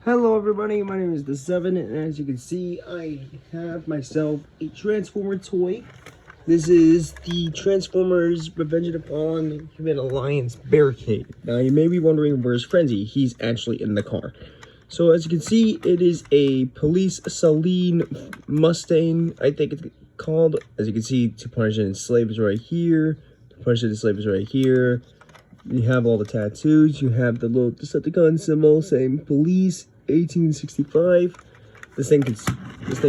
Hello everybody, my name is The Seven, and as you can see, I have myself a Transformer toy. This is the Transformers Revenge of the Fallen Human Alliance Barricade. Now you may be wondering, where's Frenzy? He's actually in the car. So as you can see, it is a Police Saline Mustang, I think it's called. As you can see, to punish an slave is right here. To punish an slave is right here. You have all the tattoos. You have the little Decepticon symbol saying Police 1865. This thing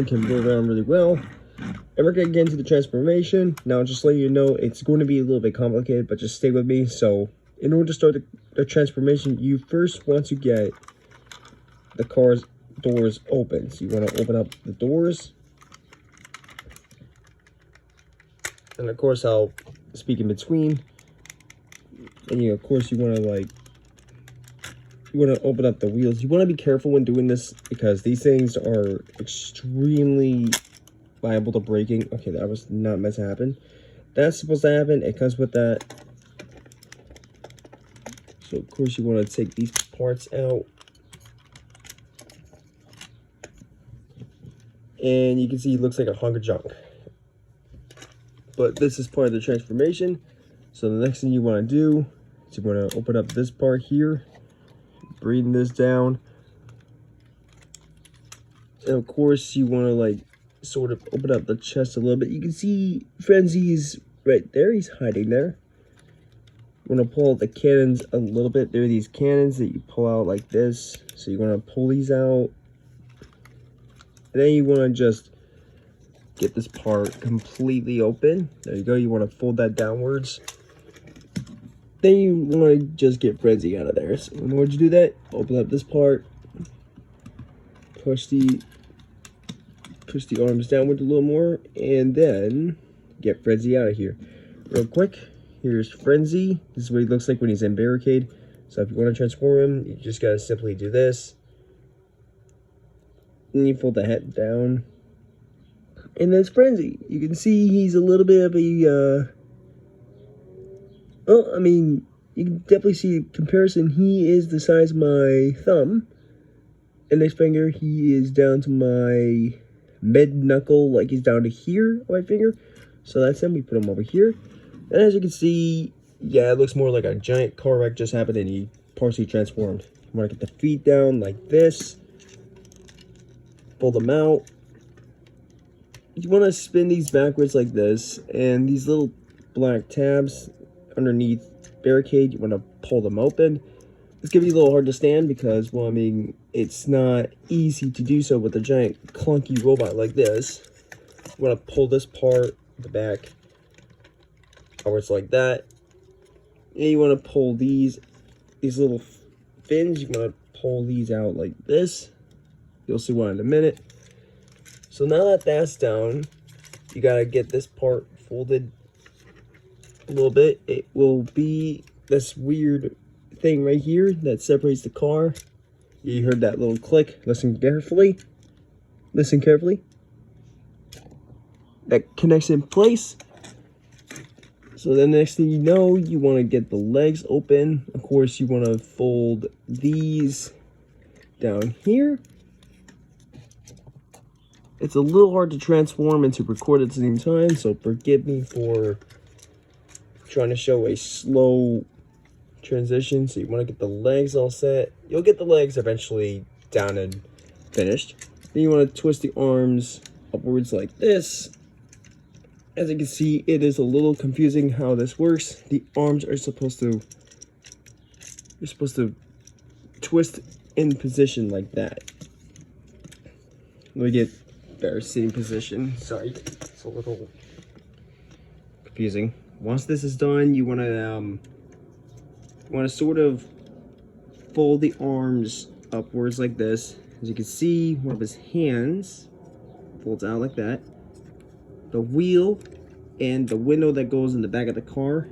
can move around really well. And we're gonna get into the transformation. Now, just letting you know, it's going to be a little bit complicated, but just stay with me. So, in order to start the transformation, you first want to get the car's doors open. So you want to open up the doors, and of course, I'll speak in between. And of course, you want to open up the wheels. You want to be careful when doing this because these things are extremely liable to breaking. Okay, that was not meant to happen. That's supposed to happen. It comes with that. So of course you want to take these parts out. And you can see it looks like a hunk of junk. But this is part of the transformation. So the next thing you want to do is you want to open up this part here. Bring this down. And of course you want to sort of open up the chest a little bit. You can see Frenzy's right there. He's hiding there. You want to pull out the cannons a little bit. There are these cannons that you pull out like this. So you want to pull these out. And then you want to just get this part completely open. There you go. You want to fold that downwards. Then you want to just get Frenzy out of there. So in order to do that, open up this part. Push the arms downward a little more, and then get Frenzy out of here. Real quick, here's Frenzy. This is what he looks like when he's in Barricade. So if you want to transform him, you just gotta simply do this. And you fold the head down. And that's Frenzy. You can see he's a little bit of a, well, I mean, you can definitely see a comparison. He is the size of my thumb. Index finger, he is down to my mid knuckle, like he's down to here on my finger. So that's him. We put him over here. And as you can see, yeah, it looks more like a giant car wreck just happened and he partially transformed. You want to get the feet down like this. Pull them out. You want to spin these backwards like this. And these little black tabs underneath Barricade, you want to pull them open. It's going to be a little hard to stand because, well, I mean, it's not easy to do so with a giant clunky robot like this. You want to pull this part, the back, outwards like that. And you want to pull these little fins, you want to pull these out like this. You'll see why in a minute. So now that that's down, you got to get this part folded a little bit. It will be this weird thing right here that separates the car. You heard that little click. Listen carefully. Listen carefully. That connects in place. So then the next thing you know, you want to get the legs open. Of course, you want to fold these down here. It's a little hard to transform and to record at the same time, so forgive me for trying to show a slow transition. So you want to get the legs all set. You'll get the legs eventually down and finished. Then you want to twist the arms upwards like this. As you can see, it is a little confusing how this works. The arms are supposed to, you're supposed to twist in position like that. Let me get better sitting position. Sorry, it's a little confusing. Once this is done, you want to sort of fold the arms upwards like this. As you can see, one of his hands folds out like that. The wheel and the window that goes in the back of the car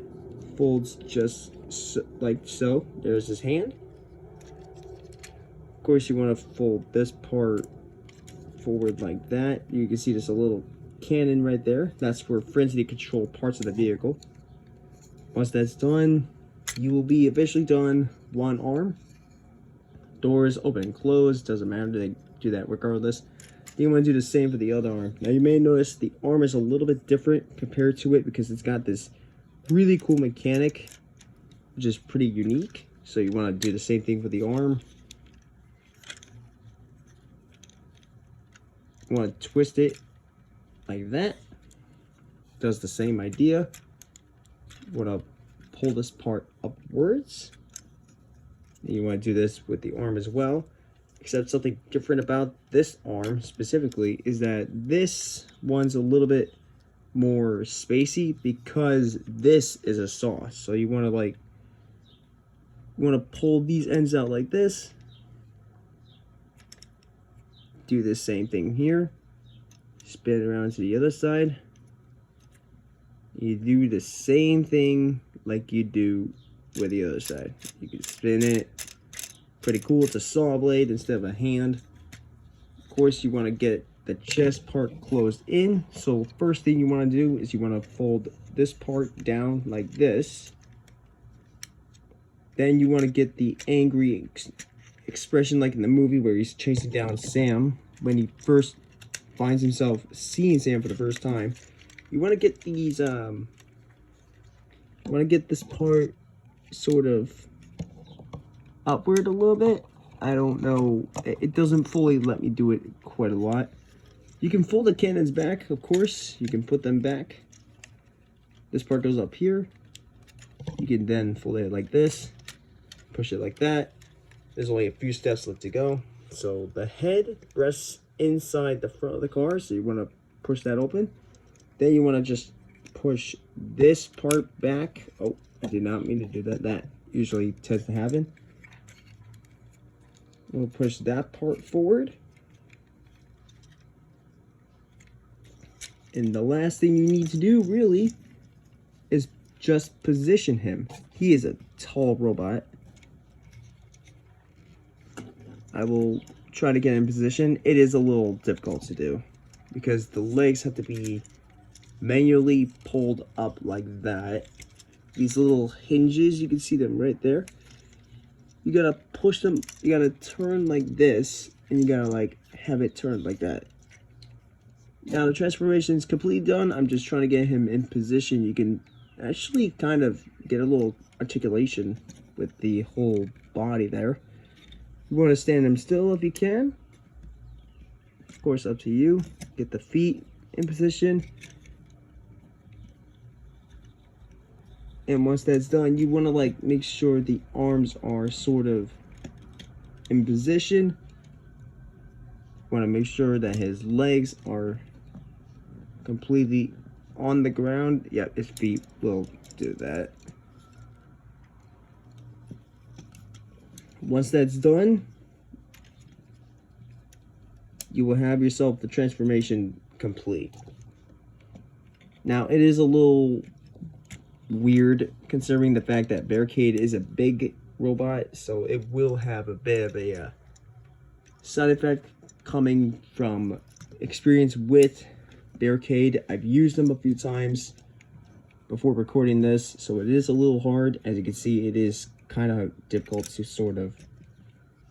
folds just like so. There's his hand. Of course, you want to fold this part forward like that. You can see there's a little cannon right there. That's for Frenzy to control parts of the vehicle. Once that's done, you will be officially done one arm. doors open and close. Doesn't matter, they do that regardless. You want to do the same for the other arm. Now you may notice the arm is a little bit different compared to it because it's got this really cool mechanic, which is pretty unique. So you want to do the same thing for the arm. You want to twist it like that. Does the same idea. You want to pull this part upwards. And you want to do this with the arm as well. Except something different about this arm specifically is that this one's a little bit more spacey because this is a saw. So you want to pull these ends out like this. Do the same thing here. Spin it around to the other side. You do the same thing like you do with the other side. You can spin it. Pretty cool. It's a saw blade instead of a hand. Of course, you want to get the chest part closed in. So first thing you want to do is you want to fold this part down like this. Then you want to get the angry expression like in the movie where he's chasing down Sam when he first finds himself seeing Sam for the first time. You want to get these you want to get this part sort of upward a little bit. I don't know, it doesn't fully let me do it quite a lot. You can fold the cannons back, of course. You can put them back. This part goes up here. You can then fold it like this, push it like that. There's only a few steps left to go. So the head rests inside the front of the car, so you want to push that open. Then you want to just push this part back. Oh, I did not mean to do that. That usually tends to happen. We'll push that part forward. And the last thing you need to do, really, is just position him. He is a tall robot. I will try to get in position. It is a little difficult to do because the legs have to be manually pulled up like that. These little hinges, you can see them right there. You gotta push them, you gotta turn like this, and you gotta like have it turned like that. Now the transformation is completely done. I'm just trying to get him in position. You can actually kind of get a little articulation with the whole body there. You want to stand him still if you can. Of course, up to you. Get the feet in position. And once that's done, you want to like make sure the arms are sort of in position. You want to make sure that his legs are completely on the ground. Yep, his feet will do that. Once that's done, you will have yourself the transformation complete. Now, it is a little weird considering the fact that Barricade is a big robot, so it will have a bit of a side effect coming from experience with Barricade. I've used them a few times before recording this, so it is a little hard. As you can see, it is kind of difficult to sort of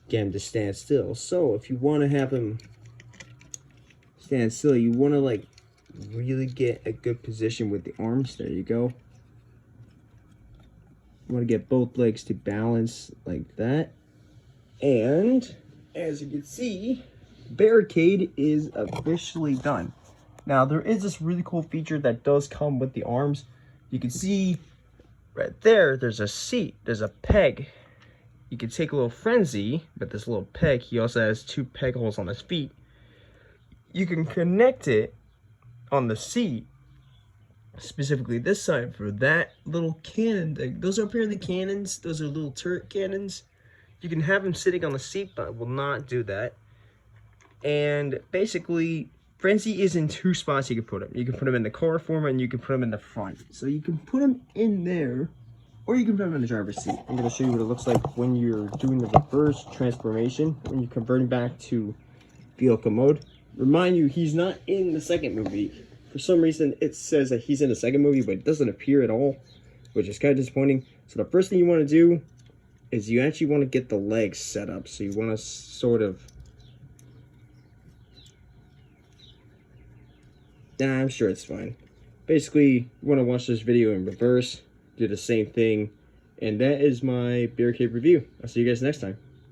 get him to stand still. So if you want to have him stand still, you want to like really get a good position with the arms. There you go. You want to get both legs to balance like that. And as you can see, Barricade is officially done. Now there is this really cool feature that does come with the arms. You can see right there, there's a seat, there's a peg. You can take a little Frenzy with this little peg. He also has 2 peg holes on his feet. You can connect it on the seat, specifically this side for that little cannon. Those are apparently cannons. Those are little turret cannons. You can have him sitting on the seat, but I will not do that. And basically, Frenzy is in 2 spots you can put him. You can put him in the car form and you can put him in the front. So you can put him in there, or you can put him in the driver's seat. I'm going to show you what it looks like when you're doing the reverse transformation, when you're converting back to vehicle mode. Remind you, he's not in the second movie. For some reason, it says that he's in the second movie, but it doesn't appear at all, which is kind of disappointing. So the first thing you want to do is you actually want to get the legs set up. So you want to sort of... Nah, I'm sure it's fine. Basically, you want to watch this video in reverse, do the same thing, and that is my barricade review. I'll see you guys next time.